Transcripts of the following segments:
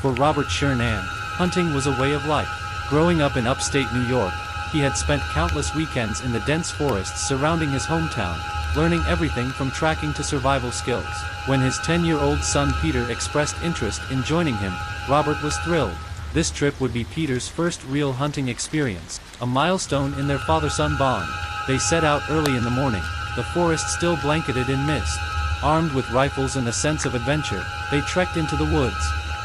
For Robert Shernan, hunting was a way of life. Growing up in upstate New York, he had spent countless weekends in the dense forests surrounding his hometown, learning everything from tracking to survival skills. When his 10-year-old son Peter expressed interest in joining him, Robert was thrilled. This trip would be Peter's first real hunting experience, a milestone in their father-son bond. They set out early in the morning, the forest still blanketed in mist. Armed with rifles and a sense of adventure, they trekked into the woods.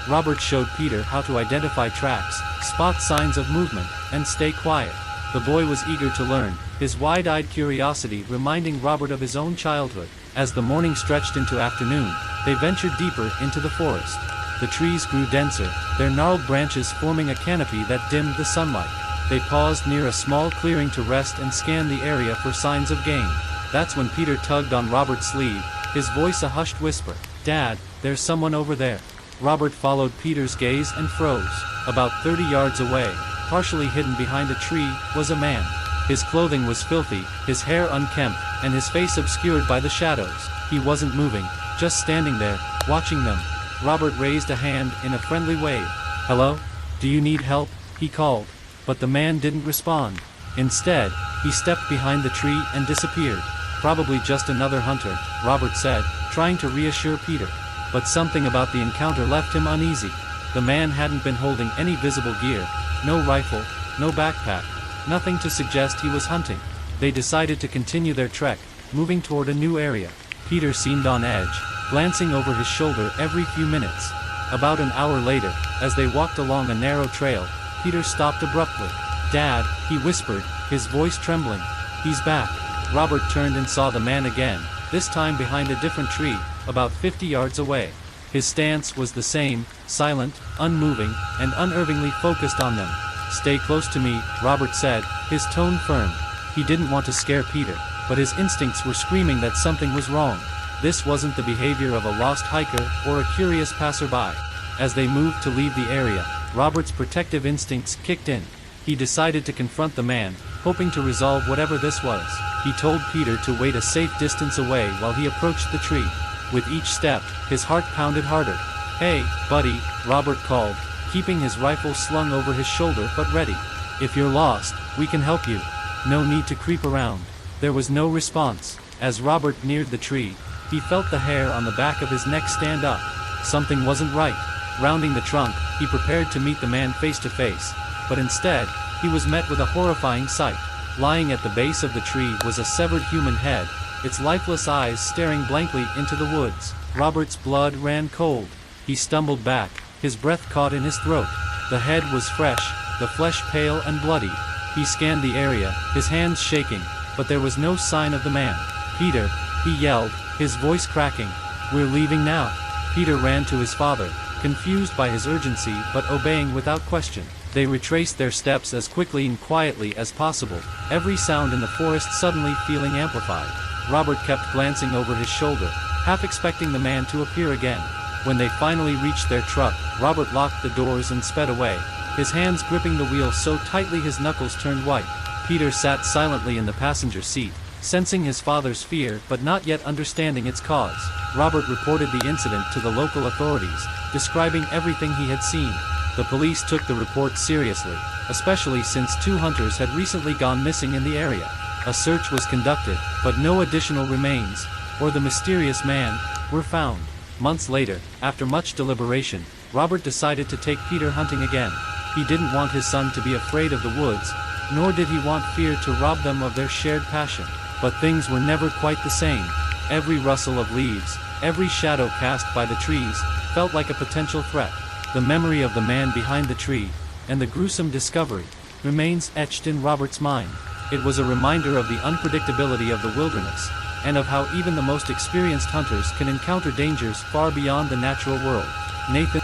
Robert showed Peter how to identify tracks, spot signs of movement, and stay quiet. The boy was eager to learn, his wide-eyed curiosity reminding Robert of his own childhood. As the morning stretched into afternoon, they ventured deeper into the forest. The trees grew denser, their gnarled branches forming a canopy that dimmed the sunlight. They paused near a small clearing to rest and scan the area for signs of game. That's when Peter tugged on Robert's sleeve, his voice a hushed whisper. "Dad, there's someone over there." Robert followed Peter's gaze and froze. About 30 yards away, partially hidden behind a tree, was a man. His clothing was filthy, his hair unkempt, and his face obscured by the shadows. He wasn't moving, just standing there, watching them. Robert raised a hand in a friendly wave. "Hello? Do you need help?" he called. But the man didn't respond. Instead, he stepped behind the tree and disappeared. "Probably just another hunter," Robert said, trying to reassure Peter. But something about the encounter left him uneasy. The man hadn't been holding any visible gear, no rifle, no backpack, nothing to suggest he was hunting. They decided to continue their trek, moving toward a new area. Peter seemed on edge, glancing over his shoulder every few minutes. About an hour later, as they walked along a narrow trail, Peter stopped abruptly. "Dad," he whispered, his voice trembling. "He's back." Robert turned and saw the man again, this time behind a different tree, about 50 yards away. His stance was the same, silent, unmoving, and unerringly focused on them. "Stay close to me," Robert said, his tone firm. He didn't want to scare Peter, but his instincts were screaming that something was wrong. This wasn't the behavior of a lost hiker or a curious passerby. As they moved to leave the area, Robert's protective instincts kicked in. He decided to confront the man, hoping to resolve whatever this was. He told Peter to wait a safe distance away while he approached the tree. With each step, his heart pounded harder. "Hey, buddy," Robert called, keeping his rifle slung over his shoulder but ready. "If you're lost, we can help you. No need to creep around." There was no response. As Robert neared the tree, he felt the hair on the back of his neck stand up. Something wasn't right. Rounding the trunk, he prepared to meet the man face to face. But instead, he was met with a horrifying sight. Lying at the base of the tree was a severed human head, its lifeless eyes staring blankly into the woods. Robert's blood ran cold. He stumbled back, his breath caught in his throat. The head was fresh, the flesh pale and bloody. He scanned the area, his hands shaking, but there was no sign of the man. "Peter," he yelled, his voice cracking. "We're leaving now." Peter ran to his father, confused by his urgency but obeying without question. They retraced their steps as quickly and quietly as possible, every sound in the forest suddenly feeling amplified. Robert kept glancing over his shoulder, half expecting the man to appear again. When they finally reached their truck, Robert locked the doors and sped away, his hands gripping the wheel so tightly his knuckles turned white. Peter sat silently in the passenger seat, sensing his father's fear but not yet understanding its cause. Robert reported the incident to the local authorities, describing everything he had seen. The police took the report seriously, especially since 2 hunters had recently gone missing in the area. A search was conducted, but no additional remains, or the mysterious man, were found. Months later, after much deliberation, Robert decided to take Peter hunting again. He didn't want his son to be afraid of the woods, nor did he want fear to rob them of their shared passion. But things were never quite the same. Every rustle of leaves, every shadow cast by the trees, felt like a potential threat. The memory of the man behind the tree, and the gruesome discovery, remains etched in Robert's mind. It was a reminder of the unpredictability of the wilderness, and of how even the most experienced hunters can encounter dangers far beyond the natural world. Nathan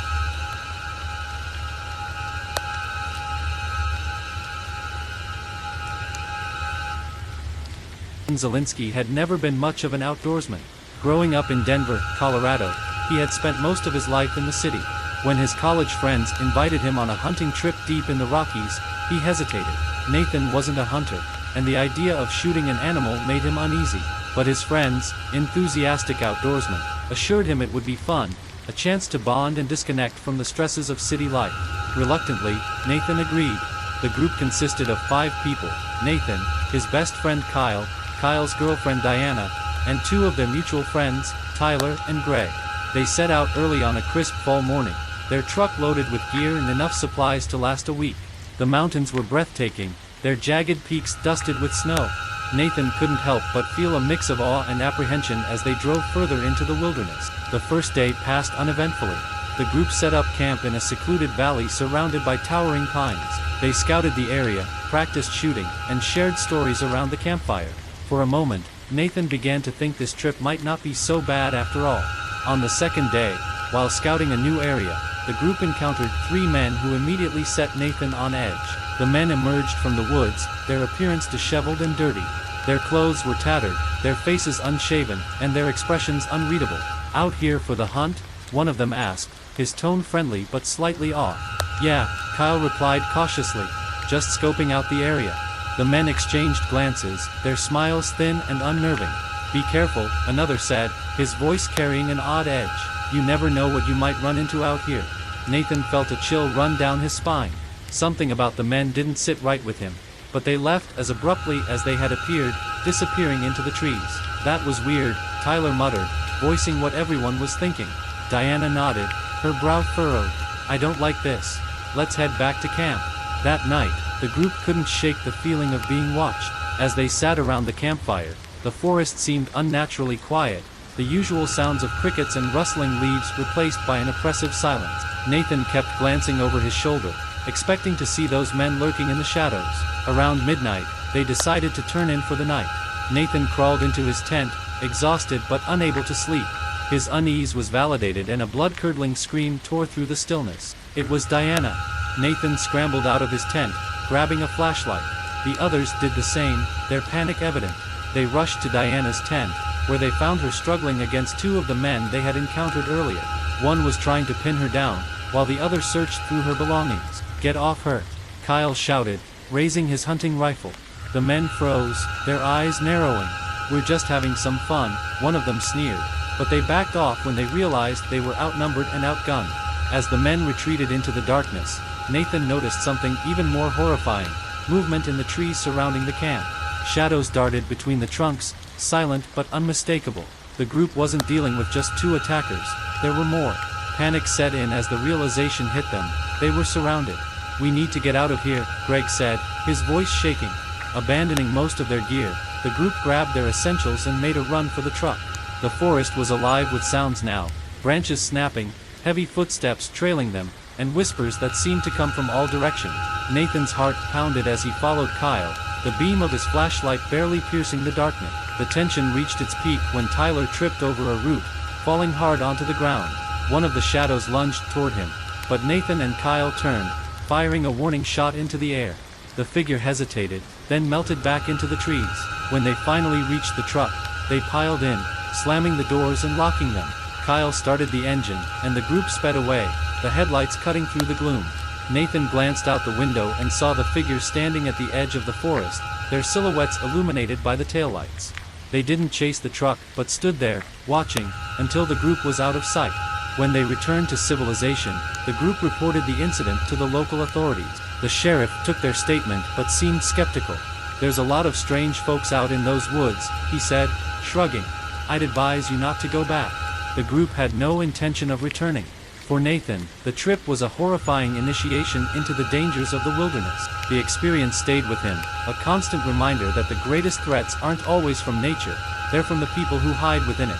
Zielinski had never been much of an outdoorsman. Growing up in Denver, Colorado, he had spent most of his life in the city. When his college friends invited him on a hunting trip deep in the Rockies, he hesitated. Nathan wasn't a hunter, and the idea of shooting an animal made him uneasy. But his friends, enthusiastic outdoorsmen, assured him it would be fun, a chance to bond and disconnect from the stresses of city life. Reluctantly, Nathan agreed. The group consisted of 5 people: Nathan, his best friend Kyle, Kyle's girlfriend Diana, and 2 of their mutual friends, Tyler and Greg. They set out early on a crisp fall morning, their truck loaded with gear and enough supplies to last a week. The mountains were breathtaking, their jagged peaks dusted with snow. Nathan couldn't help but feel a mix of awe and apprehension as they drove further into the wilderness. The first day passed uneventfully. The group set up camp in a secluded valley surrounded by towering pines. They scouted the area, practiced shooting, and shared stories around the campfire. For a moment, Nathan began to think this trip might not be so bad after all. On the second day, while scouting a new area, the group encountered 3 men who immediately set Nathan on edge. The men emerged from the woods, their appearance disheveled and dirty. Their clothes were tattered, their faces unshaven, and their expressions unreadable. "Out here for the hunt?" one of them asked, his tone friendly but slightly off. "Yeah," Kyle replied cautiously, "just scoping out the area." The men exchanged glances, their smiles thin and unnerving. "Be careful," another said, his voice carrying an odd edge. "You never know what you might run into out here." Nathan felt a chill run down his spine. Something about the men didn't sit right with him. But they left as abruptly as they had appeared, disappearing into the trees. "That was weird," Tyler muttered, voicing what everyone was thinking. Diana nodded, her brow furrowed. "I don't like this. Let's head back to camp." That night, the group couldn't shake the feeling of being watched. As they sat around the campfire, the forest seemed unnaturally quiet, the usual sounds of crickets and rustling leaves replaced by an oppressive silence. Nathan kept glancing over his shoulder, expecting to see those men lurking in the shadows. Around midnight, they decided to turn in for the night. Nathan crawled into his tent, exhausted but unable to sleep. His unease was validated and a blood-curdling scream tore through the stillness. It was Diana. Nathan scrambled out of his tent, grabbing a flashlight. The others did the same, their panic evident. They rushed to Diana's tent, where they found her struggling against 2 of the men they had encountered earlier. One was trying to pin her down, while the other searched through her belongings. "Get off her!" Kyle shouted, raising his hunting rifle. The men froze, their eyes narrowing. "We're just having some fun," one of them sneered, but they backed off when they realized they were outnumbered and outgunned. As the men retreated into the darkness, Nathan noticed something even more horrifying: movement in the trees surrounding the camp. Shadows darted between the trunks, silent but unmistakable. The group wasn't dealing with just 2 attackers, there were more. Panic set in as the realization hit them: they were surrounded. "We need to get out of here," Greg said, his voice shaking. Abandoning most of their gear, the group grabbed their essentials and made a run for the truck. The forest was alive with sounds now, branches snapping, heavy footsteps trailing them, and whispers that seemed to come from all directions. Nathan's heart pounded as he followed Kyle, the beam of his flashlight barely piercing the darkness. The tension reached its peak when Tyler tripped over a root, falling hard onto the ground. One of the shadows lunged toward him, but Nathan and Kyle turned, firing a warning shot into the air. The figure hesitated, then melted back into the trees. When they finally reached the truck, they piled in, slamming the doors and locking them. Kyle started the engine, and the group sped away, the headlights cutting through the gloom. Nathan glanced out the window and saw the figures standing at the edge of the forest, their silhouettes illuminated by the taillights. They didn't chase the truck, but stood there, watching, until the group was out of sight. When they returned to civilization, the group reported the incident to the local authorities. The sheriff took their statement but seemed skeptical. "There's a lot of strange folks out in those woods," he said, shrugging. "I'd advise you not to go back." The group had no intention of returning. For Nathan, the trip was a horrifying initiation into the dangers of the wilderness. The experience stayed with him, a constant reminder that the greatest threats aren't always from nature, they're from the people who hide within it.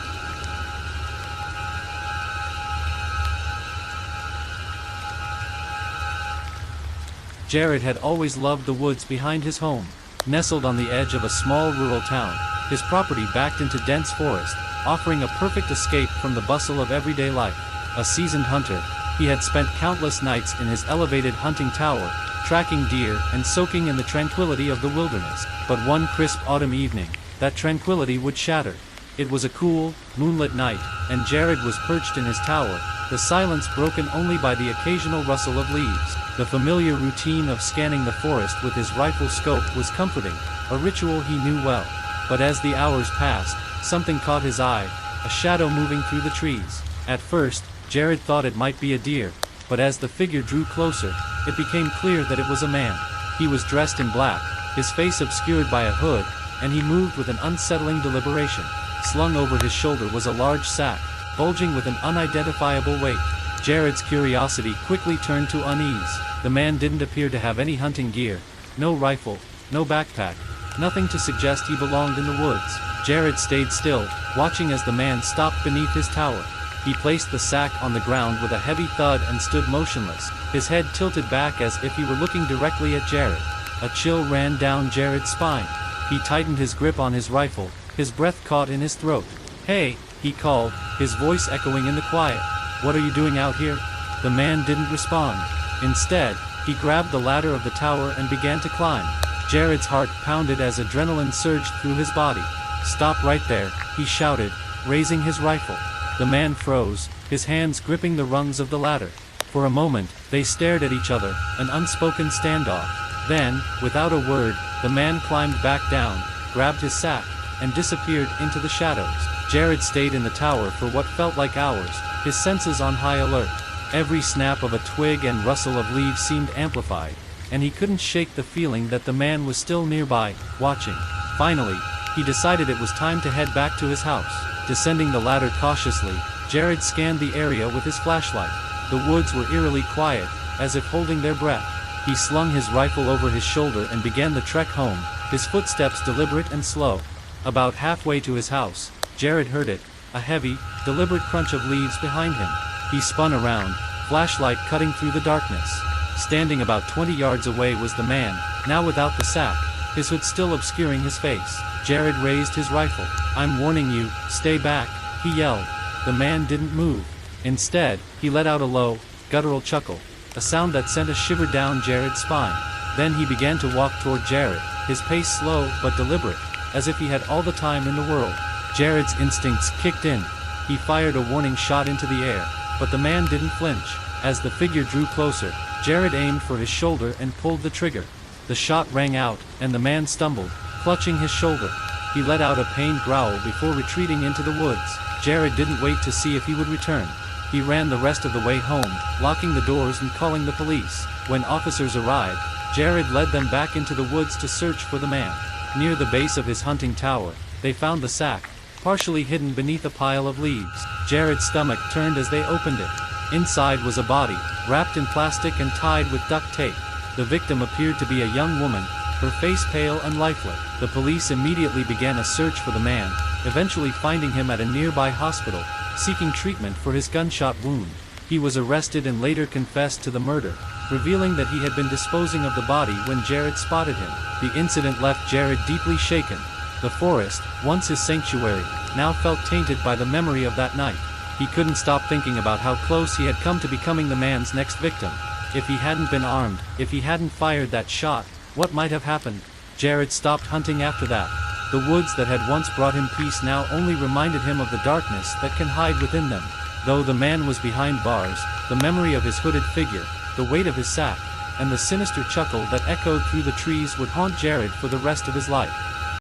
Jared had always loved the woods behind his home. Nestled on the edge of a small rural town, his property backed into dense forest, offering a perfect escape from the bustle of everyday life. A seasoned hunter, he had spent countless nights in his elevated hunting tower, tracking deer and soaking in the tranquility of the wilderness. But one crisp autumn evening, that tranquility would shatter. It was a cool, moonlit night, and Jared was perched in his tower, the silence broken only by the occasional rustle of leaves. The familiar routine of scanning the forest with his rifle scope was comforting, a ritual he knew well. But as the hours passed, something caught his eye, a shadow moving through the trees. At first, Jared thought it might be a deer, but as the figure drew closer, it became clear that it was a man. He was dressed in black, his face obscured by a hood, and he moved with an unsettling deliberation. Slung over his shoulder was a large sack, bulging with an unidentifiable weight. Jared's curiosity quickly turned to unease. The man didn't appear to have any hunting gear, no rifle, no backpack, nothing to suggest he belonged in the woods. Jared stayed still, watching as the man stopped beneath his tower. He placed the sack on the ground with a heavy thud and stood motionless, his head tilted back as if he were looking directly at Jared. A chill ran down Jared's spine. He tightened his grip on his rifle, his breath caught in his throat. "Hey," he called, his voice echoing in the quiet. "What are you doing out here?" The man didn't respond. Instead, he grabbed the ladder of the tower and began to climb. Jared's heart pounded as adrenaline surged through his body. "Stop right there," he shouted, raising his rifle. The man froze, his hands gripping the rungs of the ladder. For a moment, they stared at each other, an unspoken standoff. Then, without a word, the man climbed back down, grabbed his sack, and disappeared into the shadows. Jared stayed in the tower for what felt like hours, his senses on high alert. Every snap of a twig and rustle of leaves seemed amplified, and he couldn't shake the feeling that the man was still nearby, watching. Finally, he decided it was time to head back to his house. Descending the ladder cautiously, Jared scanned the area with his flashlight. The woods were eerily quiet, as if holding their breath. He slung his rifle over his shoulder and began the trek home, his footsteps deliberate and slow. About halfway to his house, Jared heard it, a heavy, deliberate crunch of leaves behind him. He spun around, flashlight cutting through the darkness. Standing about 20 yards away was the man, now without the sack, his hood still obscuring his face. Jared raised his rifle. "I'm warning you, stay back," he yelled. The man didn't move. Instead, he let out a low, guttural chuckle, a sound that sent a shiver down Jared's spine. Then he began to walk toward Jared, his pace slow but deliberate, as if he had all the time in the world. Jared's instincts kicked in. He fired a warning shot into the air, but the man didn't flinch. As the figure drew closer, Jared aimed for his shoulder and pulled the trigger. The shot rang out, and the man stumbled, clutching his shoulder. He let out a pained growl before retreating into the woods. Jared didn't wait to see if he would return. He ran the rest of the way home, locking the doors and calling the police. When officers arrived, Jared led them back into the woods to search for the man. Near the base of his hunting tower, they found the sack, partially hidden beneath a pile of leaves. Jared's stomach turned as they opened it. Inside was a body, wrapped in plastic and tied with duct tape. The victim appeared to be a young woman, her face pale and lifeless. The police immediately began a search for the man, eventually finding him at a nearby hospital, seeking treatment for his gunshot wound. He was arrested and later confessed to the murder, revealing that he had been disposing of the body when Jared spotted him. The incident left Jared deeply shaken. The forest, once his sanctuary, now felt tainted by the memory of that night. He couldn't stop thinking about how close he had come to becoming the man's next victim. If he hadn't been armed, if he hadn't fired that shot, what might have happened? Jared stopped hunting after that. The woods that had once brought him peace now only reminded him of the darkness that can hide within them. Though the man was behind bars, the memory of his hooded figure, the weight of his sack, and the sinister chuckle that echoed through the trees would haunt Jared for the rest of his life.